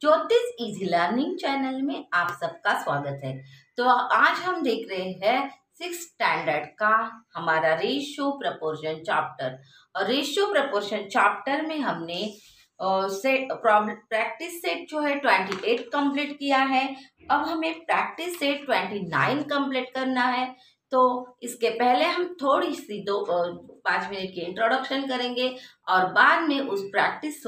ज्योतिष easy learning channel में आप सबका स्वागत है। तो आज हम देख रहे हैं 6th स्टैंडर्ड का हमारा रेशियो प्रपोर्शन चैप्टर। और रेशियो प्रपोर्शन चैप्टर में हमने प्रैक्टिस सेट जो है 28 कंप्लीट किया है। अब हमें प्रैक्टिस सेट 29 कंप्लीट करना है। तो इसके पहले हम थोड़ी सी 5 मिनट की इंट्रोडक्शन करेंगे और बाद में उस प्रैक्टिस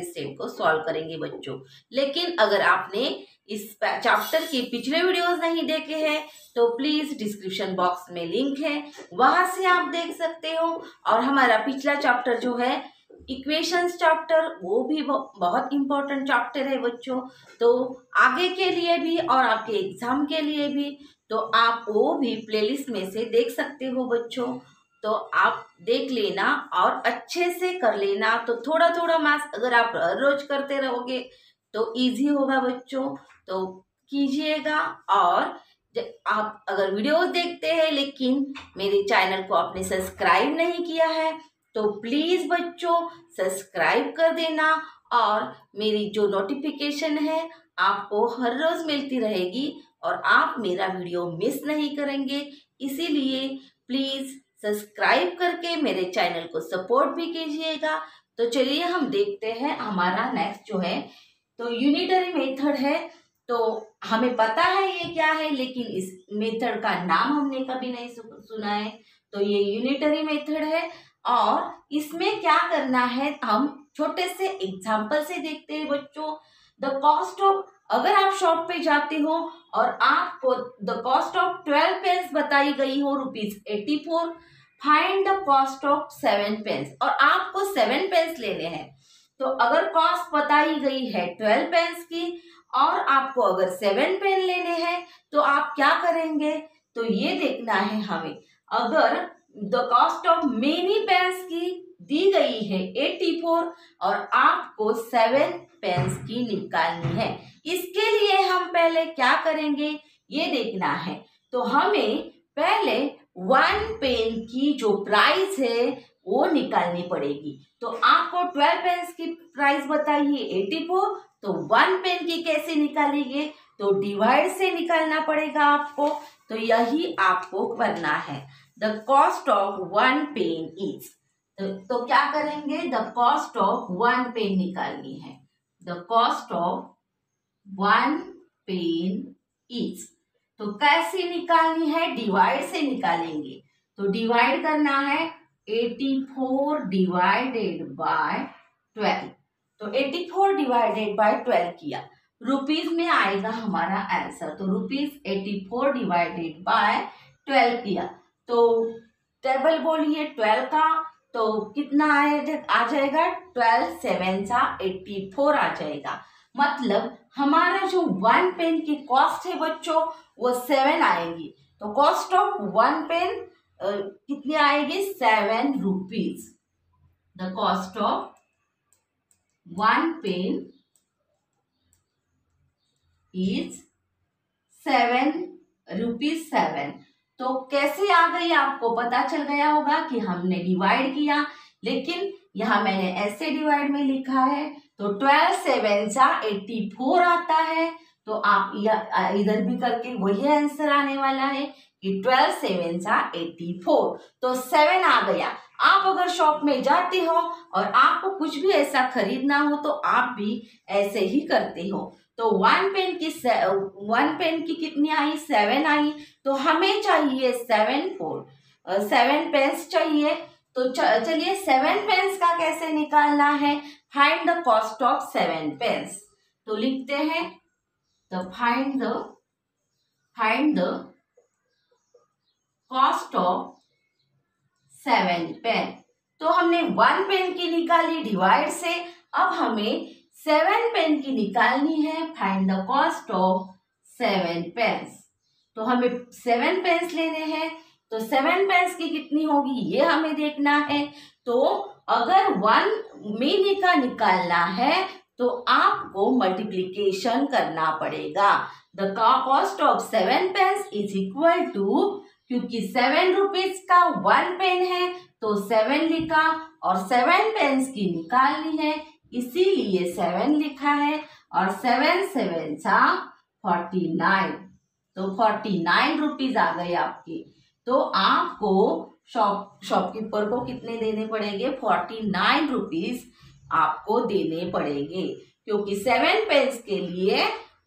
सेट को सॉल्व करेंगे बच्चों। लेकिन अगर आपने इस चैप्टर के पिछले वीडियोस नहीं देखे हैं तो प्लीज डिस्क्रिप्शन बॉक्स में लिंक है, वहां से आप देख सकते हो। और हमारा पिछला चैप्टर जो है इक्वेशंस चैप्टर, वो भी बहुत इंपॉर्टेंट चैप्टर है बच्चों। तो आगे के लिए भी और आपके एग्जाम के लिए भी तो आप वो भी प्लेलिस्ट में से देख सकते हो बच्चों। तो आप देख लेना और अच्छे से कर लेना। तो थोड़ा थोड़ा मैथ्स अगर आप रोज करते रहोगे तो इजी होगा बच्चों। तो कीजिएगा। और आप अगर वीडियोस देखते हैं लेकिन मेरे चैनल को आपने सब्सक्राइब नहीं किया है तो प्लीज बच्चों सब्सक्राइब कर देना। और मेरी जो नोटिफिकेशन है आपको हर रोज मिलती रहेगी और आप मेरा वीडियो मिस नहीं करेंगे। इसीलिए प्लीज सब्सक्राइब करके मेरे चैनल को सपोर्ट भी कीजिएगा। तो चलिए हम देखते हैं हमारा नेक्स्ट जो है तो यूनिटरी मेथड है। तो हमें पता है ये क्या है, लेकिन इस मेथड का नाम हमने कभी नहीं सुना है। तो ये यूनिटरी मेथड है और इसमें क्या करना है हम छोटे से एग्जाम्पल से देखते हैं बच्चों। द कॉस्ट ऑफ, अगर आप शॉप पे जाते हो और आपको द कॉस्ट ऑफ 12 पेंस बताई गई हो ₹84, find the cost of 7 pens. और आपको 7 पेंस लेने हैं। तो अगर कॉस्ट बताई गई है 12 पेंस की और आपको अगर 7 पेन लेने हैं तो आप क्या करेंगे, तो ये देखना है हमें। अगर the cost of many pens की दी गई है 84 और आपको 7 पेंस की निकालनी है, इसके लिए हम पहले क्या करेंगे ये देखना है। तो हमें पहले 1 पेन की जो प्राइस है वो निकालनी पड़ेगी। तो आपको 12 पेंस की प्राइस बताइए 84, तो 1 पेन की कैसे निकालेंगे, तो डिवाइड से निकालना पड़ेगा आपको। तो यही आपको करना है। The cost of 1 pen is, तो क्या करेंगे, द कॉस्ट ऑफ 1 पेन निकालनी है। The cost of 1 pen is, तो कैसे निकालनी है, डिवाइड से निकालेंगे। तो डिवाइड करना है 84 डिवाइडेड बाय 12। तो 84 डिवाइडेड बाय 12 किया, रुपीज में आएगा हमारा आंसर। तो ₹84 डिवाइडेड बाय 12 किया तो टेबल बोलिए 12 का, तो कितना आ जाएगा, 12 7 84 आ जाएगा। मतलब हमारा जो 1 पेन की कॉस्ट है बच्चों वो 7 आएगी। तो कॉस्ट ऑफ 1 पेन कितनी आएगी, 7 rupees. The cost of 1 pen is 7 rupees 7। तो कैसे आ गई, आपको पता चल गया होगा कि हमने डिवाइड किया, लेकिन यहाँ मैंने ऐसे डिवाइड में लिखा है। तो 12 7 84 आता है। तो आप इधर भी करके वही आंसर आने वाला है कि 12 7 84। तो 7 आ गया। आप अगर शॉप में जाते हो और आपको कुछ भी ऐसा खरीदना हो तो आप भी ऐसे ही करते हो। तो 1 पेन की कितनी आई, 7 आई। तो हमें चाहिए 7 पेंस चाहिए। तो चलिए 7 पेंस का कैसे निकालना है, find the cost of 7 pens. तो लिखते हैं, तो find the cost of 7 pen. तो हमने 1 पेन की निकाली डिवाइड से, अब हमें 7 पेन की निकालनी है, find the cost of 7 pens. तो हमें 7 पेंस लेने हैं। तो 7 पेंस की कितनी होगी ये हमें देखना है। तो अगर 1 मिनी का निकालना है तो आपको मल्टीप्लिकेशन करना पड़ेगा। The cost of 7 pens is equal to, क्योंकि 7 रुपीज का 1 पेन है तो 7 लिखा और 7 पेंस की निकालनी है इसीलिए 7 लिखा है। और 7 7 49, तो 49 रुपीज आ गए आपके। तो आपको शॉपकीपर को कितने देने पड़ेंगे? 49 रुपीज आपको देने पड़ेंगे, क्योंकि 7 पेन्स के लिए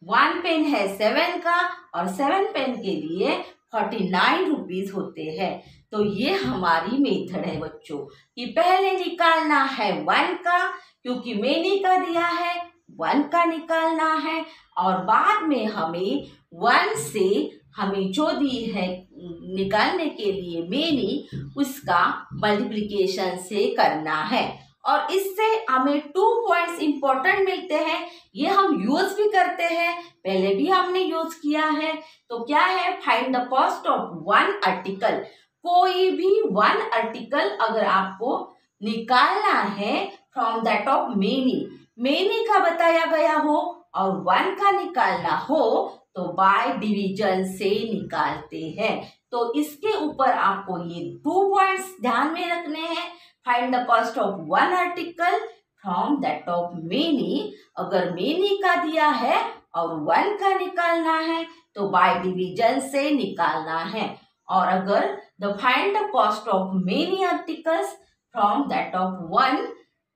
1 पेन है 7 का और 7 पेन के लिए 49 रुपीज होते हैं। तो ये हमारी मेथड है बच्चों कि पहले निकालना है 1 का, क्योंकि मैंने का दिया है 1 का निकालना है, और बाद में हमें 1 से हमें जो दी है निकालने के लिए मैंने उसका मल्टीप्लिकेशन से करना है। और इससे हमें 2 पॉइंट्स इंपॉर्टेंट मिलते हैं, ये हम यूज भी करते हैं, पहले भी हमने यूज किया है। तो क्या है? Find the cost of 1 article. कोई भी 1 आर्टिकल अगर आपको निकालना है फ्रॉम दैट ऑफ मेनी का बताया गया हो और 1 का निकालना हो तो बाय डिवीजन से निकालते हैं। तो इसके ऊपर आपको ये 2 पॉइंट्स ध्यान में रखने हैं। Find the cost of 1 article from that of many. अगर मेनी का दिया है और 1 का निकालना है तो बाय डिवीजन से निकालना है। और अगर the find the cost of many articles from that of 1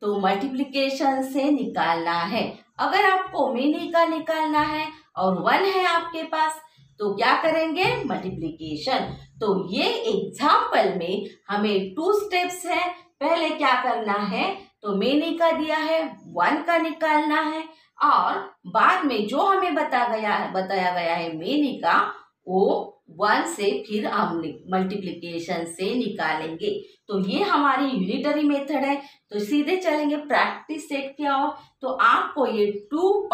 तो मल्टीप्लिकेशन से निकालना है। अगर आपको मेनी का निकालना है और 1 है आपके पास तो क्या करेंगे? मल्टीप्लिकेशन। तो ये एग्जाम्पल में हमें 2 स्टेप्स है। पहले क्या करना है? तो मेनी का दिया है 1 का निकालना है, और बाद में जो हमें बताया गया है मेनी का वो 1 से फिर हम मल्टीप्लिकेशन से निकालेंगे। तो ये हमारी यूनिटरी मेथड है। तो सीधे चलेंगे प्रैक्टिस सेट क्या हो। तो आपको ये 2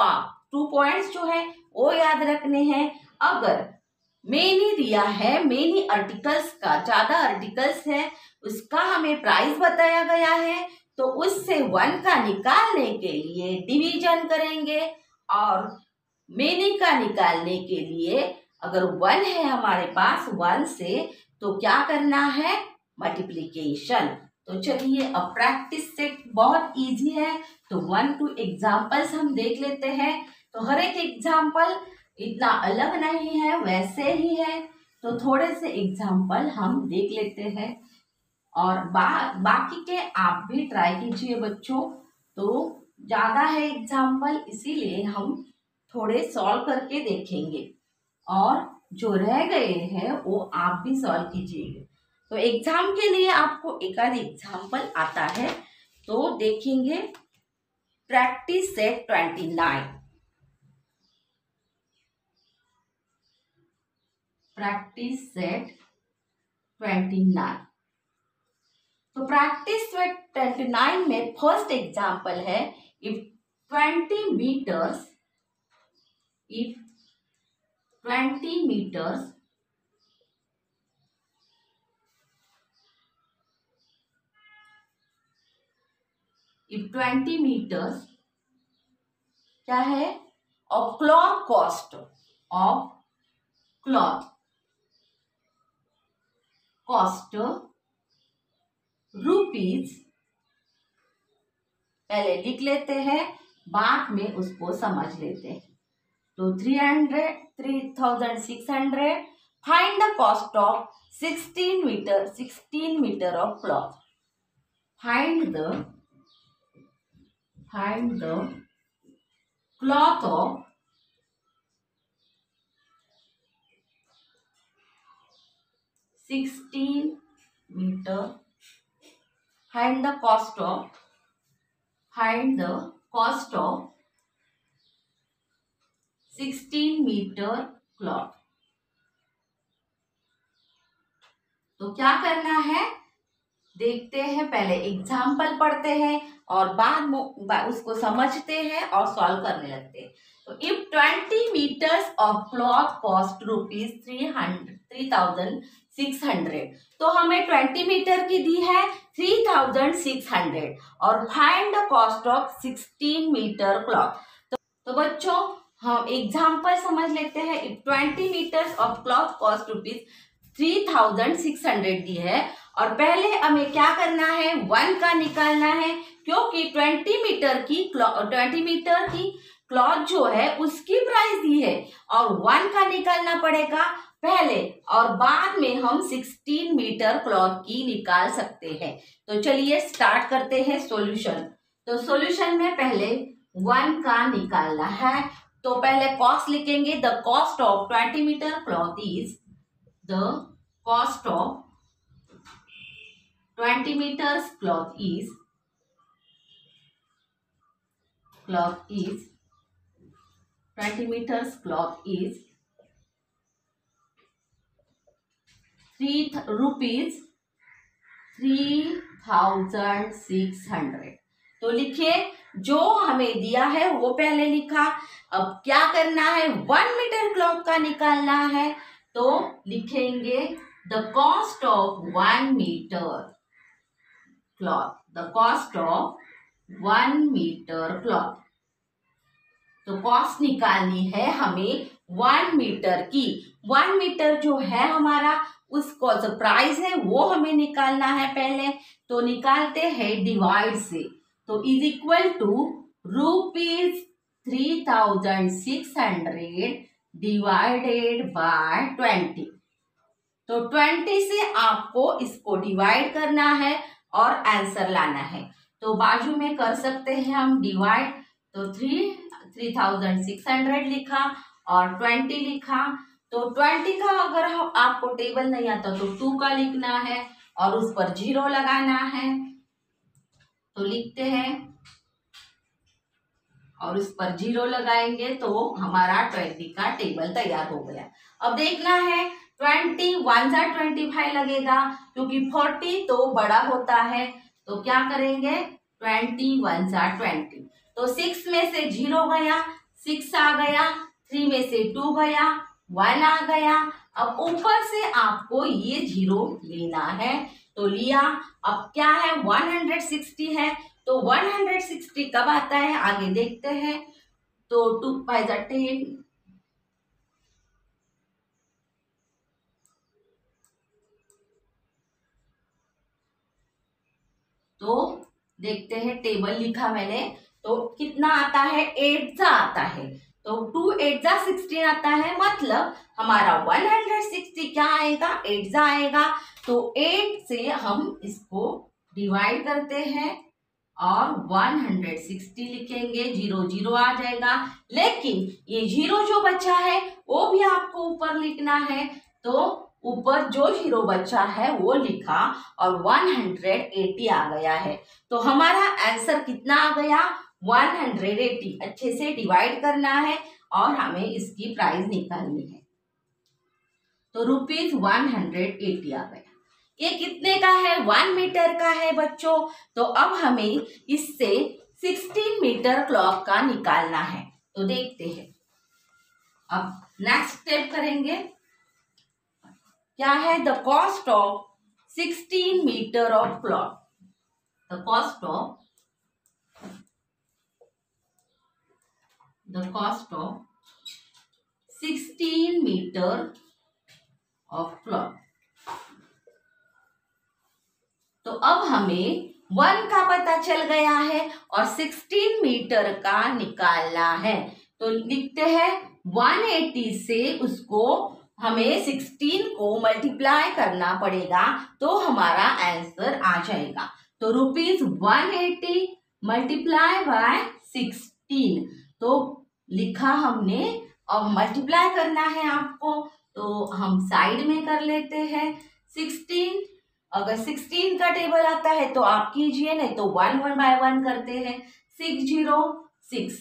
पॉइंट्स जो है वो याद रखने हैं। अगर मेनी दिया है, मेनी आर्टिकल्स का ज्यादा आर्टिकल्स है, उसका हमें प्राइस बताया गया है, तो उससे 1 का निकालने के लिए डिवीजन करेंगे, और मेनी का निकालने के लिए अगर 1 है हमारे पास 1 से तो क्या करना है? मल्टीप्लिकेशन। तो चलिए अब प्रैक्टिस सेट बहुत इजी है, तो 1 2 एग्जाम्पल्स हम देख लेते हैं। तो हर एक एग्जाम्पल इतना अलग नहीं है, वैसे ही है, तो थोड़े से एग्जाम्पल हम देख लेते हैं और बाकी के आप भी ट्राई कीजिए बच्चों। तो ज़्यादा है एग्जाम्पल, इसीलिए हम थोड़े सॉल्व करके देखेंगे और जो रह गए हैं वो आप भी सॉल्व कीजिएगा। तो एग्जाम के लिए आपको एक आध एग्जाम्पल आता है, तो देखेंगे प्रैक्टिस सेट 29। Practice set 29। तो प्रैक्टिस सेट 29 में फर्स्ट एग्जाम्पल है, इफ 20 meters if 20 meters क्या है? Of cloth cost of cloth cost rupees, पहले लिख लेते हैं, बाद में उसको समझ लेते हैं। तो 3600 find the cost of 16 metre of cloth. Find the cloth of 16 meter। Find the cost of 16 meter cloth। तो क्या करना है देखते हैं, पहले एग्जाम्पल पढ़ते हैं और बाद में उसको समझते हैं और सॉल्व करने लगते हैं। तो if 20 meters of cloth cost rupees 3600, तो हमें 20 मीटर की दी है 3600 और find the cost of 16 metre cloth. तो बच्चों हम एग्जाम्पल समझ लेते हैं। If 20 meters of cloth cost rupees 3600 दी है, और पहले हमें क्या करना है? 1 का निकालना है, क्योंकि 20 मीटर की क्लॉथ जो है उसकी प्राइस दी है और 1 का निकालना पड़ेगा पहले, और बाद में हम 16 मीटर क्लॉथ की निकाल सकते हैं। तो चलिए स्टार्ट करते हैं सॉल्यूशन। तो सॉल्यूशन में पहले 1 का निकालना है, तो पहले कॉस्ट लिखेंगे। The cost of 20 metre cloth is, the cost of 20 meters cloth is 20 meters cloth is 3 rupees 3600। तो लिखिए, जो हमें दिया है वो पहले लिखा। अब क्या करना है, 1 मीटर क्लॉथ का निकालना है, तो लिखेंगे the cost of 1 metre cloth, the cost of 1 metre cloth. तो कॉस्ट निकालनी है हमें 1 मीटर की। 1 मीटर जो है हमारा, उसको जो प्राइस है वो हमें निकालना है पहले। तो निकालते हैं डिवाइड से, तो is equal to ₹3600 divided by 20। तो 20 से आपको इसको डिवाइड करना है और आंसर लाना है। तो बाजू में कर सकते हैं हम डिवाइड। तो 3600 लिखा और 20 लिखा। तो 20 का अगर आपको टेबल नहीं आता तो 2 का लिखना है और उस पर 0 लगाना है। तो लिखते हैं और उस पर 0 लगाएंगे तो हमारा 20 का टेबल तैयार हो गया। अब देखना है 20 1 जा 25 लगेगा, क्योंकि 40 तो बड़ा होता है। तो क्या करेंगे, 20 1 जा 20। तो 6 में से 0 गया, 6 आ गया, 3 में से 2 गया, 1 आ गया। अब ऊपर से आपको ये 0 लेना है, तो लिया। अब क्या है, 160 है, तो 160 कब आता है आगे देखते हैं। तो 2 5 जा 10, तो देखते हैं टेबल लिखा मैंने, तो कितना आता है, 8 जा आता है। तो 2 8 जा 16 आता है, मतलब हमारा 160 क्या आएगा, 8 जा आएगा। तो 8 से हम इसको डिवाइड करते हैं और 160 लिखेंगे, 0 0 आ जाएगा। लेकिन ये 0 जो बचा है वो भी आपको ऊपर लिखना है। तो ऊपर जो 0 बचा है वो लिखा और 180 आ गया है। तो हमारा आंसर कितना आ गया, 180। अच्छे से डिवाइड करना है और हमें इसकी प्राइस निकालनी है। तो ₹180 आ गया। ये कितने का है, 1 मीटर का है बच्चों। तो अब हमें इससे 16 मीटर क्लॉथ का निकालना है। तो देखते हैं, अब नेक्स्ट स्टेप करेंगे। क्या है, the cost of 16 metre of cloth, the cost of 16 metre of cloth. तो अब हमें 1 का पता चल गया है और 16 मीटर का निकालना है। तो लिखते हैं 180 से उसको हमें 16 को मल्टीप्लाई करना पड़ेगा, तो हमारा आंसर आ जाएगा। तो ₹180 मल्टीप्लाई बाय 16। तो लिखा हमने, अब मल्टीप्लाई करना है आपको, तो हम साइड में कर लेते हैं। 16, अगर 16 का टेबल आता है तो आप कीजिए, नहीं तो 1 1 बाय 1 करते हैं। 6 0 6,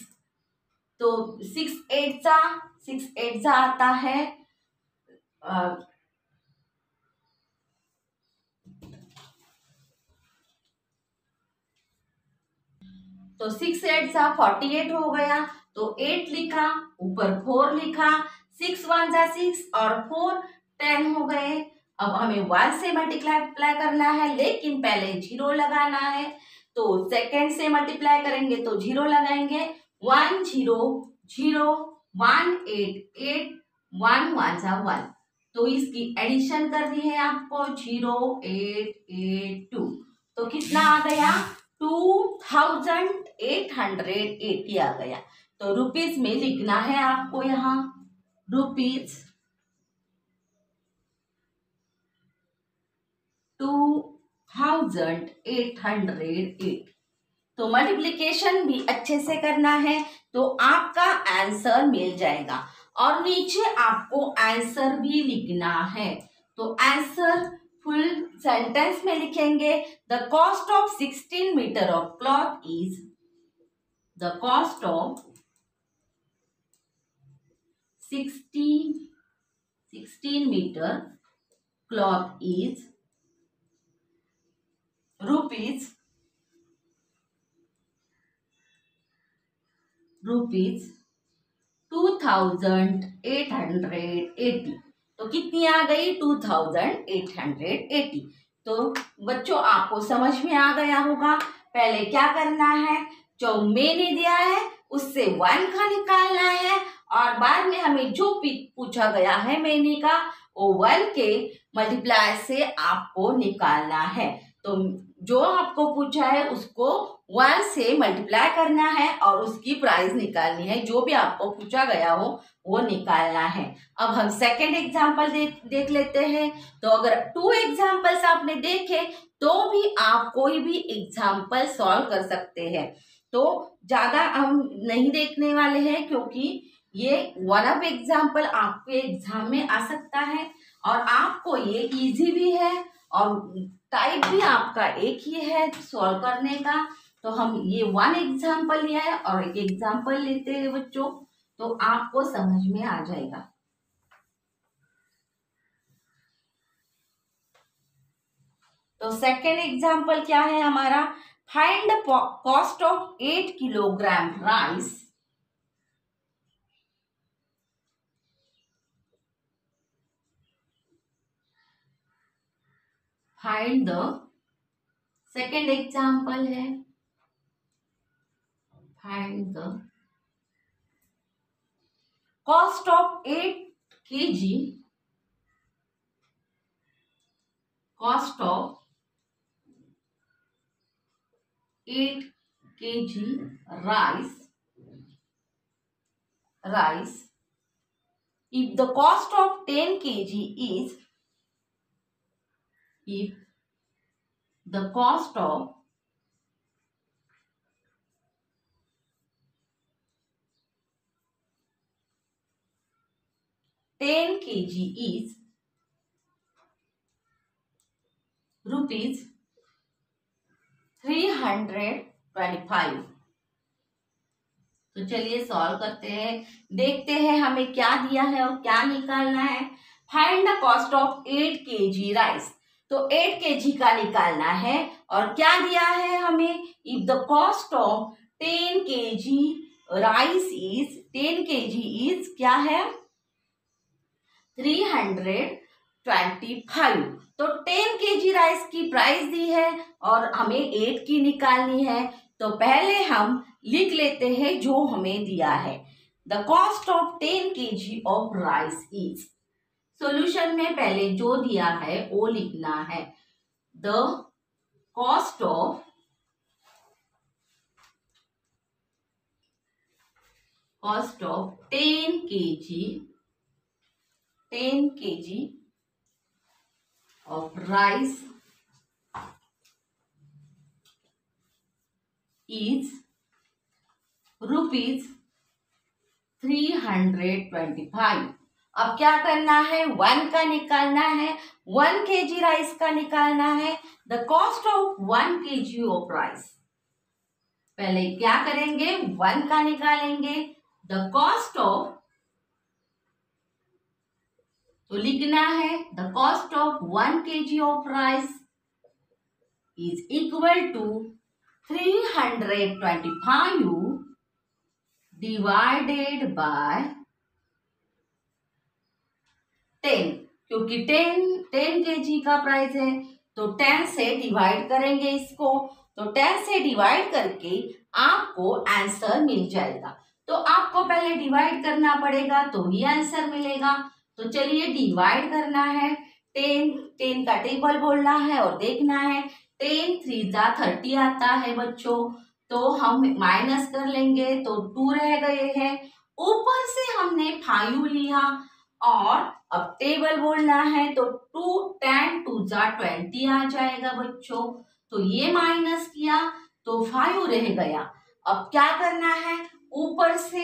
तो 6 8 जा आता है तो 6 8 जा 48 हो गया। तो 8 लिखा, ऊपर 4 लिखा, 6 1 जा 6 और 4 10 हो गए। अब हमें 1 से मल्टीप्लाई करना है, लेकिन पहले 0 लगाना है। तो सेकंड से मल्टीप्लाई करेंगे तो 0 लगाएंगे। 1 0 0 1 8 8 1 1 जा 1। तो इसकी एडिशन करनी है आपको, 0 8 8 2। तो कितना आ गया, 2880 आ गया। तो रुपीज में लिखना है आपको यहाँ रुपीज 2808। तो मल्टीप्लिकेशन भी अच्छे से करना है तो आपका आंसर मिल जाएगा और नीचे आपको आंसर भी लिखना है। तो आंसर फुल सेंटेंस में लिखेंगे, the cost of 16 metre of cloth is, the cost of 16 metre cloth is rupees 2880। तो कितनी आ गई 2880। तो बच्चों आपको समझ में आ गया होगा। पहले क्या करना है, जो मैंने दिया है उससे 1 का निकालना है और बाद में हमें जो पूछा गया है मैंने का वो 1 के मल्टीप्लाई से आपको निकालना है। तो जो आपको पूछा है उसको 1 से मल्टीप्लाई करना है और उसकी प्राइस निकालनी है। जो भी आपको पूछा गया हो वो निकालना है। अब हम सेकंड एग्जांपल देख लेते हैं। तो अगर 2 एग्जांपल्स आपने देखे तो भी आप कोई भी एग्जांपल सॉल्व कर सकते हैं। तो ज्यादा हम नहीं देखने वाले हैं क्योंकि ये वन ऑफ एग्जाम्पल आपके एग्जाम में आ सकता है और आपको ये इजी भी है और टाइप भी आपका एक ही है सॉल्व करने का। तो हम ये 1 एग्जाम्पल लिया है और एक एग्जाम्पल लेते हैं बच्चों, तो आपको समझ में आ जाएगा। तो सेकेंड एग्जाम्पल क्या है हमारा, find the cost of 8 kilogram rice, find the, second example है find the cost of 8 kg, cost of 8 kg rice if the cost of 10 kg is, if the cost of 10 kg is rupees 325। तो चलिए solve करते हैं, देखते हैं हमें क्या दिया है और क्या निकालना है। Find the cost of 8 kg rice, तो 8 kg का निकालना है और क्या दिया है हमें, if the cost of 10 kg rice is, 10 kg is क्या है 325। तो 10 kg राइस की प्राइस दी है और हमें 8 की निकालनी है। तो पहले हम लिख लेते हैं जो हमें दिया है, the cost of 10 kg of rice is, solution में पहले जो दिया है वो लिखना है, the cost of 10 kg of rice is rupees 325। अब क्या करना है, 1 का निकालना है, 1 kg राइस का निकालना है, the cost of 1 kg of rice. पहले क्या करेंगे, 1 का निकालेंगे, द कॉस्ट ऑफ, तो लिखना है the cost of 1 kg of rice is equal to 325 divided by 10, क्योंकि 10 kg का प्राइस है तो 10 से डिवाइड करेंगे इसको। तो 10 से डिवाइड करके आपको आंसर मिल जाएगा। तो आपको पहले डिवाइड करना पड़ेगा तो ही आंसर मिलेगा। तो चलिए डिवाइड करना है, 10 का टेबल बोलना है और देखना है, 10 3 जा 30 आता है बच्चों। तो हम माइनस कर लेंगे तो 2 रह गए हैं। ऊपर से हमने 5 लिया और अब टेबल बोलना है तो 2 10 2 जा 20 आ जाएगा बच्चों। तो ये माइनस किया तो 5 रह गया। अब क्या करना है, ऊपर से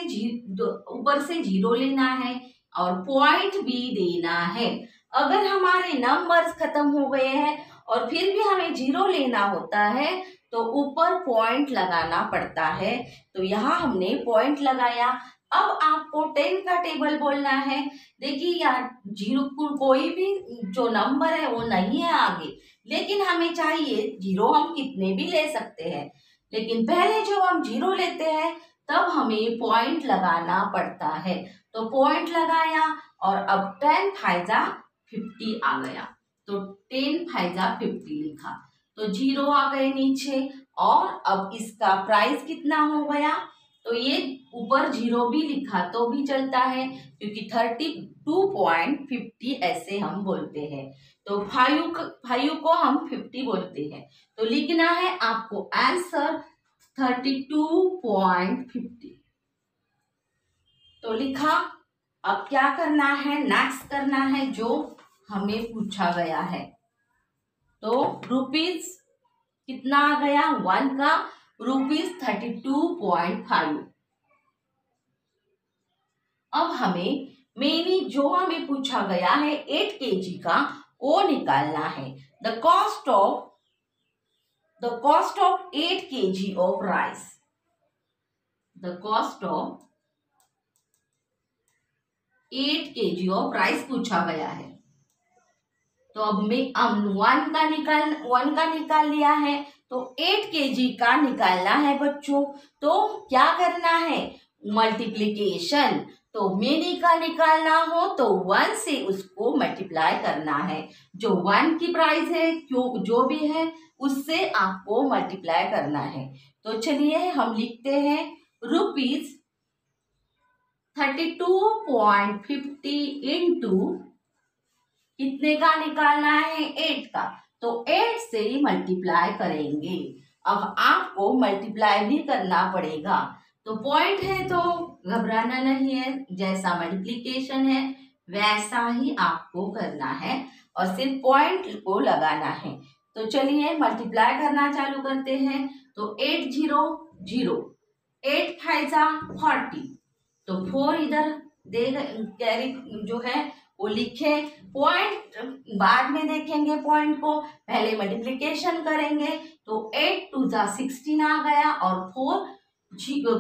जीरो लेना है और पॉइंट भी देना है। अगर हमारे नंबर्स खत्म हो गए हैं और फिर भी हमें जीरो लेना होता है तो ऊपर पॉइंट लगाना पड़ता है। तो यहाँ हमने पॉइंट लगाया। अब आपको 10 का टेबल बोलना है। देखिए यार, जीरो कोई भी जो नंबर है वो नहीं है आगे, लेकिन हमें चाहिए जीरो। हम कितने भी ले सकते हैं, लेकिन पहले जो हम जीरो लेते हैं तब हमें पॉइंट लगाना पड़ता है। तो पॉइंट लगाया और अब 10 फाइजा 50 आ गया। तो 10 फाइजा 50 लिखा तो जीरो आ गए नीचे। और अब इसका प्राइस कितना हो गया, तो ये ऊपर जीरो भी लिखा तो भी चलता है, क्योंकि 32.50 ऐसे हम बोलते हैं। तो 5 को हम 50 बोलते हैं। तो लिखना है आपको आंसर 32.50। तो लिखा। अब क्या करना है, नेक्स्ट करना है जो हमें पूछा गया है। तो रुपीज कितना आ गया, 1 का रुपीज 32.5। अब हमें जो हमें पूछा गया है 8 kg का वो निकालना है। The cost of 8 kg of rice. The cost of 8 kg of rice पूछा गया है। तो अब हम 1 का निकाल लिया है तो 8 kg का निकालना है बच्चों। तो क्या करना है, मल्टीप्लीकेशन। तो मेनी का निकालना हो तो 1 से उसको मल्टीप्लाई करना है। जो 1 की प्राइस है जो भी है उससे आपको मल्टीप्लाई करना है। तो चलिए हम लिखते हैं रुपीज 32.50 इंटू कितने का निकालना है, 8 का। तो 8 से ही मल्टीप्लाई करेंगे। अब आपको मल्टीप्लाई भी करना पड़ेगा। तो पॉइंट है तो घबराना नहीं है, जैसा मल्टीप्लिकेशन है वैसा ही आपको करना है और सिर्फ पॉइंट को लगाना है। तो चलिए मल्टीप्लाई करना चालू करते हैं। तो 8 0 0, 8 फाइजा 40। तो 4 इधर दे कैरी जो है वो लिखे। पॉइंट बाद में देखेंगे, पॉइंट को पहले मल्टीप्लिकेशन करेंगे। तो 8 2 जा 16 आ गया और 4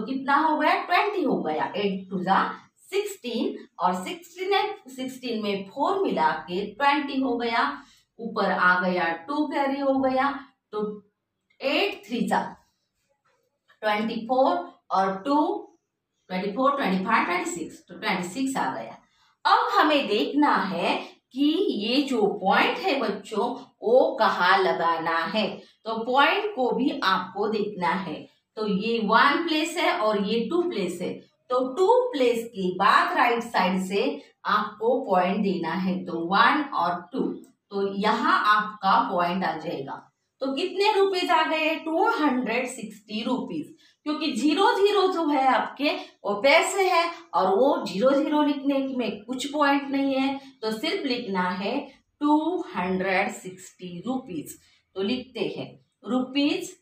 कितना हो गया, 20 हो गया। 8 2 जा 16 और 16 में 4 मिला के 20 हो गया। ऊपर आ गया 2 कैरी हो गया। तो 8 3 जा 24 और 2 24 25 26, तो 26 आ गया। अब हमें देखना है कि ये जो पॉइंट है बच्चों वो कहाँ लगाना है। तो पॉइंट को भी आपको देखना है। तो ये 1 प्लेस है और ये 2 प्लेस है। तो 2 प्लेस के बाद राइट साइड से आपको पॉइंट देना है। तो 1 और 2, तो यहाँ आपका पॉइंट आ जाएगा। तो कितने रुपीज आ गए, 260 रुपीज। क्योंकि 0 0 जो है आपके वो पैसे है और वो 0 0 लिखने में कुछ पॉइंट नहीं है, तो सिर्फ लिखना है 260 रुपीज। तो लिखते हैं रुपीज,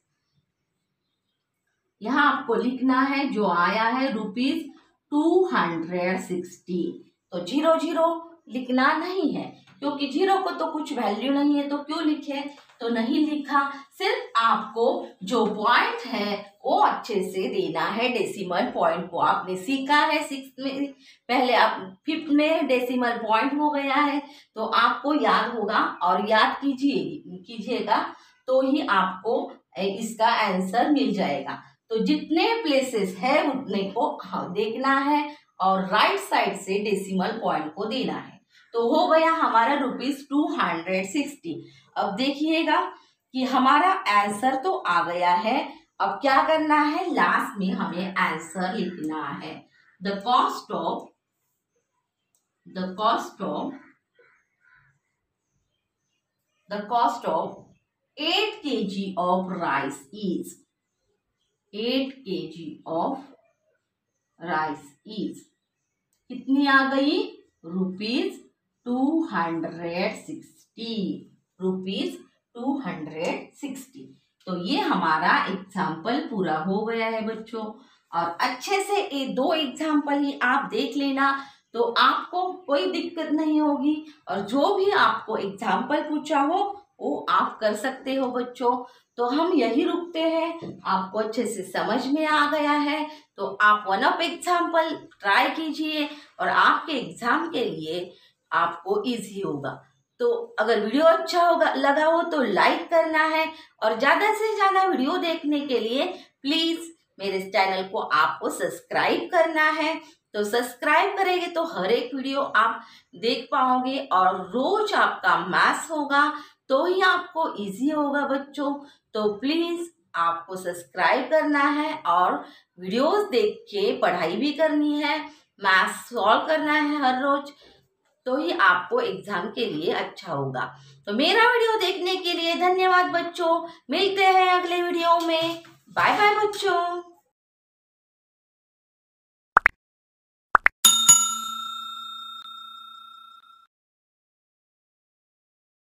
यहाँ आपको लिखना है जो आया है रुपीज 260। तो 0 0 लिखना नहीं है, क्योंकि 0 को तो कुछ वैल्यू नहीं है तो क्यों लिखे, तो नहीं लिखा। सिर्फ आपको जो पॉइंट है वो अच्छे से देना है। डेसिमल पॉइंट को आपने सीखा है 6th में, पहले आप 5th में डेसिमल पॉइंट हो गया है तो आपको याद होगा और याद कीजिएगा तो ही आपको इसका आंसर मिल जाएगा। तो जितने प्लेसेस है उतने को देखना है और राइट साइड से डेसिमल पॉइंट को देना है। तो हो गया हमारा रुपीज 260। अब देखिएगा कि हमारा आंसर तो आ गया है। अब क्या करना है, लास्ट में हमें आंसर लिखना है। The cost of 8 kg of rice is 8 kg of rice is कितनी आ गई? रुपीज 260। तो ये हमारा एग्जाम्पल पूरा हो गया है बच्चों। और अच्छे से ये 2 एग्जाम्पल ही आप देख लेना, तो आपको कोई दिक्कत नहीं होगी। और जो भी आपको एग्जाम्पल पूछा हो वो आप कर सकते हो बच्चों। तो हम यही रुकते हैं। आपको अच्छे से समझ में आ गया है तो आप 1 ऑफ एग्जाम्पल ट्राई कीजिए और आपके एग्जाम के लिए आपको इजी होगा। तो अगर वीडियो अच्छा होगा लगा हो तो लाइक करना है, और ज़्यादा से ज़्यादा वीडियो देखने के लिए प्लीज़ मेरे चैनल को आपको सब्सक्राइब करना है। तो सब्सक्राइब करेंगे तो हर एक वीडियो आप देख पाओगे, और रोज आपका मैथ्स होगा तो ही आपको इजी होगा बच्चों। तो प्लीज़ आपको सब्सक्राइब करना है और वीडियोस देख के पढ़ाई भी करनी है, मैथ्स सॉल्व करना है हर रोज, तो ही आपको एग्जाम के लिए अच्छा होगा। तो मेरा वीडियो देखने के लिए धन्यवाद बच्चों। मिलते हैं अगले वीडियो में। बाय बाय बच्चों।